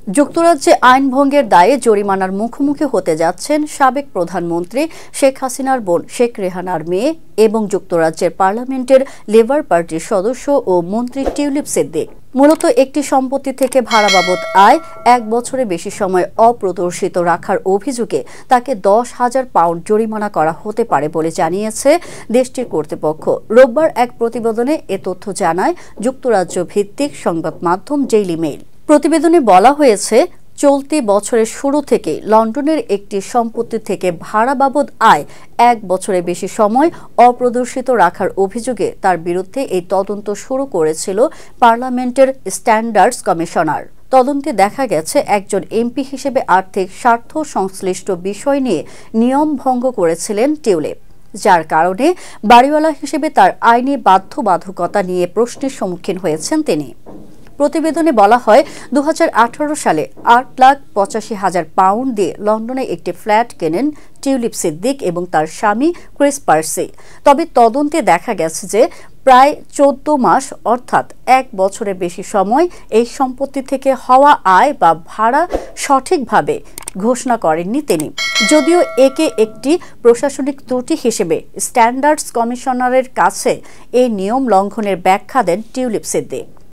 যুক্তরাজ্যে আইন ভঙ্গের দায়ে জরিমানার মুখোমুখি হতে যাচ্ছেন সাবেক প্রধানমন্ত্রী শেখ হাসিনার বোন শেখ রেহানার মেয়ে এবং যুক্তরাজ্যের পার্লামেন্টের লেবার পার্টির সদস্য ও মন্ত্রী টিউলিপ সিদ্দিক। মূলত একটি সম্পত্তি থেকে ভাড়া বাবদ আয় 1 বছরের বেশি সময় অপ্রদর্শিত রাখার অভিযোগে তাকে 10,000 পাউন্ড জরিমানা করা হতে পারে বলে জানিয়েছে দেশটির কর্তৃপক্ষ। রোববার এক প্রতিবেদনে এ তথ্য জানায় যুক্তরাজ্য ভিত্তিক সংবাদ মাধ্যম ডেইলি মেইল। প্রতিবেদনে বলা হয়েছে, চলতি বছরের শুরু থেকে লন্ডনের একটি সম্পত্তি থেকে ভাড়া বাবদ আয় 1 বছরের বেশি সময় অপ্রদর্শিত রাখার অভিযোগে তার বিরুদ্ধে এই তদন্ত শুরু করেছিল পার্লামেন্টের স্ট্যান্ডার্ডস কমিশনার। তদন্তে দেখা গেছে একজন এমপি হিসেবে আর্থিক স্বার্থ সংশ্লিষ্ট বিষয় নিয়ে নিয়ম ভঙ্গ করেছিলেন টিউলিপ, যার কারণে বাড়িওয়ালা হিসেবে তার আইনি বাধ্যবাধকতা নিয়ে প্রশ্নের সম্মুখীন হয়েছেন তিনি। প্রতিবেদনে বলা হয়, 2018 সালে 8,85,000 পাউন্ড দিয়ে লন্ডনে একটি ফ্ল্যাট কেনেন টিউলিপ সিদ্দিক এবং তার স্বামী ক্রিস পার্সি। তবে তদন্তে দেখা গেছে যে প্রায় 14 মাস অর্থাৎ 1 বছরের বেশি সময় এই সম্পত্তি থেকে হওয়া আয় বা ভাড়া সঠিকভাবে ঘোষণা করেননি তিনি। যদিও একে একটি প্রশাসনিক ত্রুটি হিসেবে স্ট্যান্ডার্ডস কমিশনারের কাছে এই নিয়ম লঙ্ঘনের ব্যাখ্যা দেন টিউলিপ সিদ্দিক।